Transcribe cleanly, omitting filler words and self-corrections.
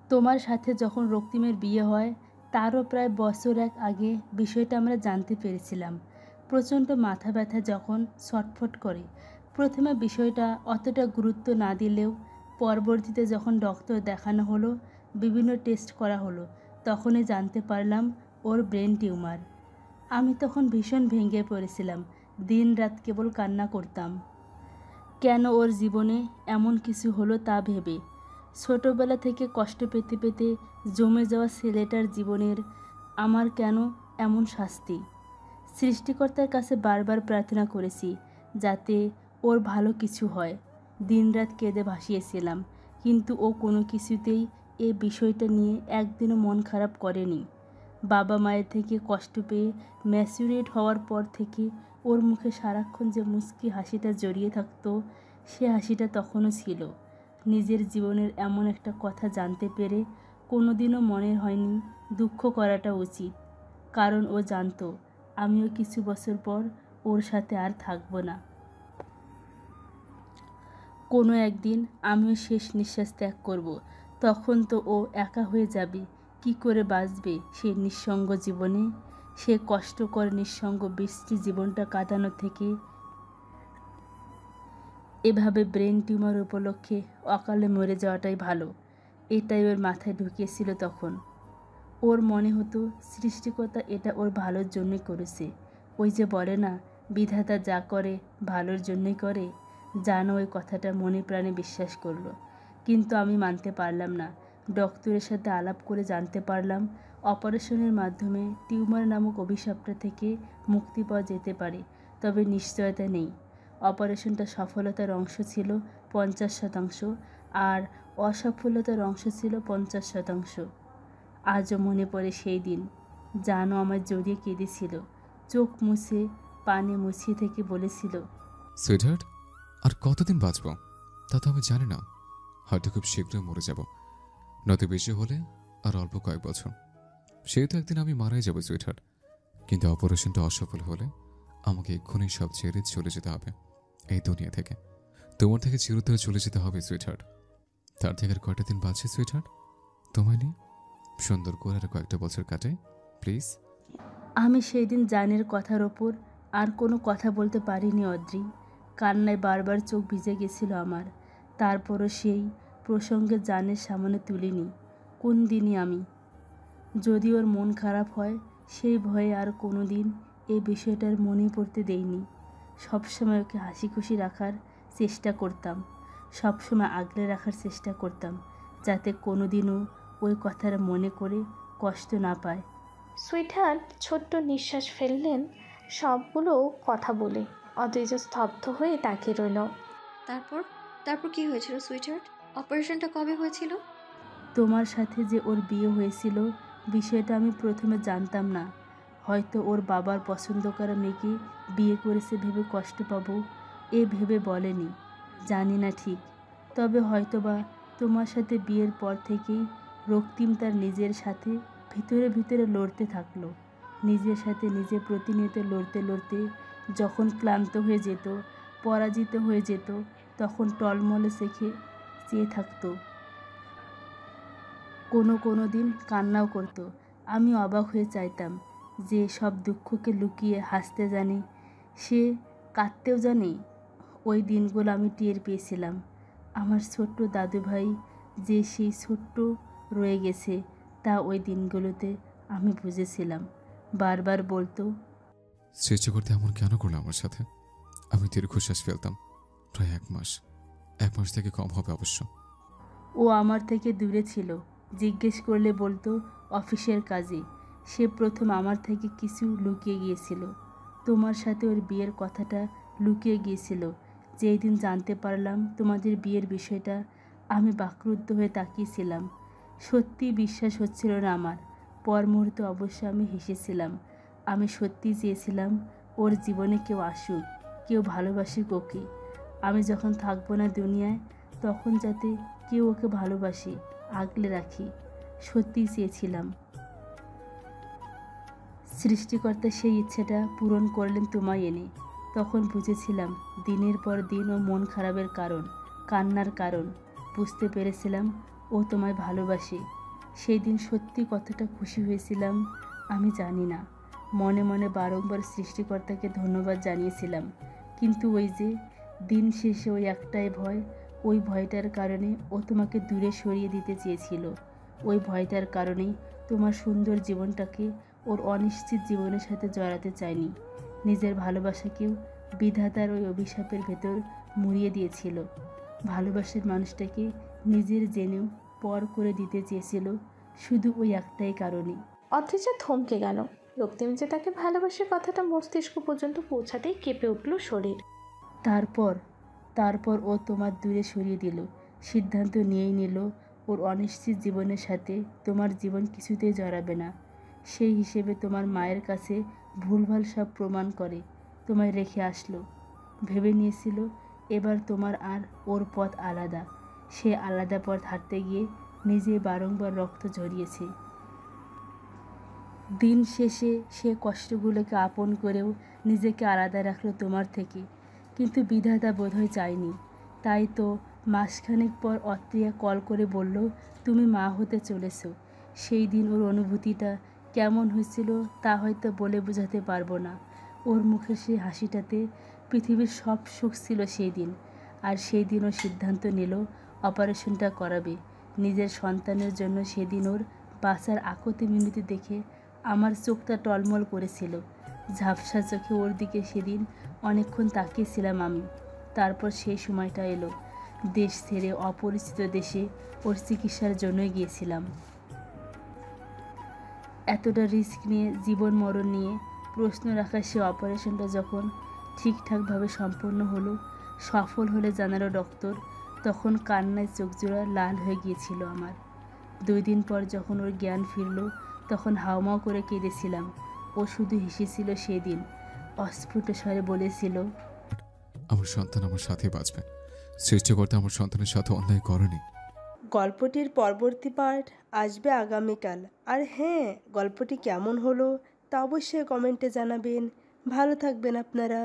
তোমার সাথে যখন রক্তিমের বিয়ে হয় তারও প্রায় বছর এক আগে বিষয়টা আমরা জানতে পেরেছিলাম। প্রচণ্ড মাথা ব্যথা যখন ছটফট করে, প্রথমে বিষয়টা অতটা গুরুত্ব না দিলেও পরবর্তীতে যখন ডক্টর দেখানো হলো, বিভিন্ন টেস্ট করা হলো, তখনই জানতে পারলাম ওর ব্রেন টিউমার। আমি তখন ভীষণ ভেঙে পড়েছিলাম, দিন রাত কেবল কান্না করতাম। কেন ওর জীবনে এমন কিছু হলো তা ভেবে। ছোটোবেলা থেকে কষ্ট পেতে পেতে জমে যাওয়া ছেলেটার জীবনের আমার কেন এমন শাস্তি। সৃষ্টিকর্তার কাছে বারবার প্রার্থনা করেছি যাতে ওর ভালো কিছু হয়। দিনরাত কেঁদে ভাসিয়েছিলাম, কিন্তু ও কোনো কিছুতেই এ বিষয়টা নিয়ে একদিনও মন খারাপ করেনি। বাবা মায়ের থেকে কষ্ট পেয়ে ম্যাচুরেট হওয়ার পর থেকে ওর মুখে সারাক্ষণ যে মুচকি হাসিটা জড়িয়ে থাকতো, সে হাসিটা তখনও ছিল। নিজের জীবনের এমন একটা কথা জানতে পেরে কোনোদিনও মনে হয়নি দুঃখ করাটা উচিত, কারণ ও জানতো আমিও কিছু বছর পর ওর সাথে আর থাকবো না। কোনো একদিন আমিও শেষ নিঃশ্বাস ত্যাগ করব, তখন তো ও একা হয়ে যাবে। কি করে বাঁচবে সে নিঃসঙ্গ জীবনে? সে কষ্টকর নিঃসঙ্গ বৃষ্টি জীবনটা কাটানো থেকে এভাবে ব্রেন টিউমার উপলক্ষে অকালে মরে যাওয়াটাই ভালো, এটাই ওর মাথায় ঢুকিয়েছিল তখন। ওর মনে হতো সৃষ্টিকর্তা এটা ওর ভালোর জন্যই করেছে। ওই যে বলে না, বিধাতা যা করে ভালোর জন্যই করে। জানো, ওই কথাটা মনে প্রাণে বিশ্বাস করলো, কিন্তু আমি মানতে পারলাম না। ডক্টরের সাথে আলাপ করে জানতে পারলাম অপারেশনের মাধ্যমে টিউমার নামক অভিশাপটা থেকে মুক্তি পাওয়া যেতে পারে, তবে নিশ্চয়তা নেই। অপারেশনটা সফলতার অংশ ছিল 50%, আর অসফলতার অংশ ছিল 50%। আজও মনে পড়ে সেই দিন। জানো, আমার জড়িয়ে কেঁদেছিল, চোখ মুছে পানি মুছিয়ে থেকে বলেছিল, সুইটহার্ট, আর কতদিন বাঁচব তা তো আমি জানি না। হয়তো খুব শীঘ্রই মরে যাব, নয়তো বেশি হলে আর অল্প কয়েক বছর। সেই তো একদিন আমি মারাই যাব সুইটহার্ট। কিন্তু অপারেশনটা অসফল হলে আমাকে এক্ষুনি সব ছেড়ে চলে যেতে হবে এই দুনিয়া থেকে। তোমার থেকে চিরতরে চলে যেতে হবে সুইটহার্ট। তার থেকে আর কয়টা দিন বাঁচে সুইটহার্ট তোমায় নিয়ে? সুন্দর করে আর কয়েকটা বছর কাটে প্লিজ। আমি সেই দিন জানের কথার ওপর আর কোনো কথা বলতে পারিনি অদ্রি। কান্নায় বারবার চোখ ভিজে গেছিল আমার। তারপরও সেই প্রসঙ্গে জানের সামনে তুলিনি কোন দিনই আমি। যদি ওর মন খারাপ হয় সেই ভয়ে আর কোনো দিন এই বিষয়টার মনে পড়তে দেইনি। সবসময় ওকে হাসি খুশি রাখার চেষ্টা করতাম, সবসময় আগলে রাখার চেষ্টা করতাম, যাতে কোনো দিনও ওই কথাটা মনে করে কষ্ট না পায়। সুইটহার্ট ছোট্ট নিঃশ্বাস ফেললেন সবগুলো কথা বলে। অদ্রিজা স্তব্ধ হয়ে তাকিয়ে রইল। তারপর তারপর কি হয়েছিল সুইটহার্ট? অপারেশনটা কবে হয়েছিল? তোমার সাথে যে ওর বিয়ে হয়েছিল বিষয়টা আমি প্রথমে জানতাম না। হয়তো ওর বাবার পছন্দ করা মেয়েকে বিয়ে করেছে ভেবে কষ্ট পাবো, এ ভেবে বলেনি, জানি না ঠিক। তবে হয়তোবা তোমার সাথে বিয়ের পর থেকেই রক্তিম তার নিজের সাথে ভিতরে ভিতরে লড়তে থাকলো। নিজের সাথে নিজে প্রতিনিয়ত লড়তে লড়তে যখন ক্লান্ত হয়ে যেত, পরাজিত হয়ে যেত, তখন টলমলে চোখে চেয়ে থাকতো। কোনো দিন কান্নাও করতো। আমি অবাক হয়ে চাইতাম যে সব দুঃখকে লুকিয়ে হাসতে জানে, সে কাঁদতেও জানে। ওই দিনগুলো আমি টের পেয়েছিলাম। আমার ছোট্ট দাদু ভাই যে সেই ছোট্ট রয়ে গেছে, তা ওই দিনগুলোতে আমি বুঝেছিলাম। বারবার বলতো, সৃষ্টিকর্তা এমন কেন করলো আমার সাথে? আমি দীর্ঘশ্বাস ফেলতাম। প্রায় 1 মাস, 1 মাস থেকে কম হবে অবশ্য। ও আমার থেকে দূরে ছিল। জিজ্ঞেস করলে বলতো অফিসের কাজে। সে প্রথম আমার থেকে কিছু লুকিয়ে গিয়েছিল। তোমার সাথে ওর বিয়ের কথাটা লুকিয়ে গিয়েছিল। যেই দিন জানতে পারলাম তোমাদের বিয়ের বিষয়টা, আমি বাকরুদ্ধ হয়ে তাকিয়েছিলাম। সত্যি বিশ্বাস হচ্ছিল না আমার। পর মুহূর্তে অবশ্য আমি হেসেছিলাম। আমি সত্যি চেয়েছিলাম ওর জীবনে কেউ আসুক, কেউ ভালোবাসুক ওকে। আমি যখন থাকবো না দুনিয়ায়, তখন যাতে কেউ ওকে ভালোবাসে, আগলে রাখি, সত্যিই চেয়েছিলাম। সৃষ্টিকর্তা সেই ইচ্ছেটা পূরণ করলেন তোমায় এনে। তখন বুঝেছিলাম দিনের পর দিন ও মন খারাপের কারণ, কান্নার কারণ। বুঝতে পেরেছিলাম ও তোমায় ভালোবাসে। সেই দিন সত্যি কতটা খুশি হয়েছিলাম আমি জানি না। মনে মনে বারংবার সৃষ্টিকর্তাকে ধন্যবাদ জানিয়েছিলাম, কিন্তু ওই যে দিন শেষে ওই একটাই ভয়, ওই ভয়টার কারণে ও তোমাকে দূরে সরিয়ে দিতে চেয়েছিল। ওই ভয়টার কারণেই তোমার সুন্দর জীবনটাকে ওর অনিশ্চিত জীবনের সাথে জড়াতে চায়নি। নিজের ভালোবাসাকেও বিধাতার ওই অভিশাপের ভেতর মুড়িয়ে দিয়েছিল। ভালোবাসার মানুষটাকে নিজের জেনেও পর করে দিতে চেয়েছিল শুধু ওই একটাই কারণে। অদ্রিজা থমকে গেল। রক্তিম যে তাকে ভালোবাসে কথাটা মস্তিষ্ক পর্যন্ত পৌঁছাতেই কেঁপে উঠল শরীর। তারপর ও তোমার দূরে সরিয়ে দিল, সিদ্ধান্ত নিয়েই নিল ওর অনিশ্চিত জীবনের সাথে তোমার জীবন কিছুতেই জড়াবে না। সেই হিসেবে তোমার মায়ের কাছে ভুলভাল সব প্রমাণ করে তোমায় রেখে আসলো। ভেবে নিয়েছিল এবার তোমার আর ওর পথ আলাদা। সে আলাদা পথ হাঁটতে গিয়ে নিজে বারংবার রক্ত ঝরিয়েছে। দিন শেষে সে কষ্টগুলোকে আপন করেও নিজেকে আলাদা রাখলো তোমার থেকে, কিন্তু বিধাতা বোধহয় চায়নি। তাই তো মাসখানেক পর অত্রিয়া কল করে বলল তুমি মা হতে চলেছো। সেই দিন ওর অনুভূতিটা কেমন হয়েছিল তা হয়তো বলে বোঝাতে পারবো না। ওর মুখের সেই হাসিটাতে পৃথিবীর সব সুখ ছিল সেই দিন। আর সেই দিন ও সিদ্ধান্ত নিল অপারেশনটা করাবে নিজের সন্তানের জন্য। সেদিন ওর বাঁচার আকুতি মিনতি দেখে আমার চোখটা টলমল করেছিল। ঝাপসা চোখে ওর দিকে সেদিন অনেকক্ষণ তাকিয়েছিলাম আমি। তারপর সেই সময়টা এলো, দেশ ছেড়ে অপরিচিত দেশে ওর চিকিৎসার জন্যই গিয়েছিলাম। এতটা রিস্ক নিয়ে, জীবন মরণ নিয়ে প্রশ্ন রাখা সে অপারেশনটা যখন ঠিকঠাকভাবে সম্পন্ন হলো, সফল হলে জানালো ডক্টর, তখন কান্নায় চোখজোড়া লাল হয়ে গিয়েছিল আমার। 2 দিন পর যখন ওর জ্ঞান ফিরল তখন হাউমাউ করে কেঁদেছিলাম। ও শুধু হেসেছিল সেদিন, অস্ফুট স্বরে বলেছিল, আমার সন্তান আমার সাথে বাঁচবে। সৃষ্টিকর্তা আমার সন্তানের সাথে অন্যায় করেনি। গল্পটির পরবর্তী পার্ট আসবে আগামীকাল। আর হ্যাঁ, গল্পটি কেমন হলো তা অবশ্যই কমেন্টে জানাবেন। ভালো থাকবেন আপনারা।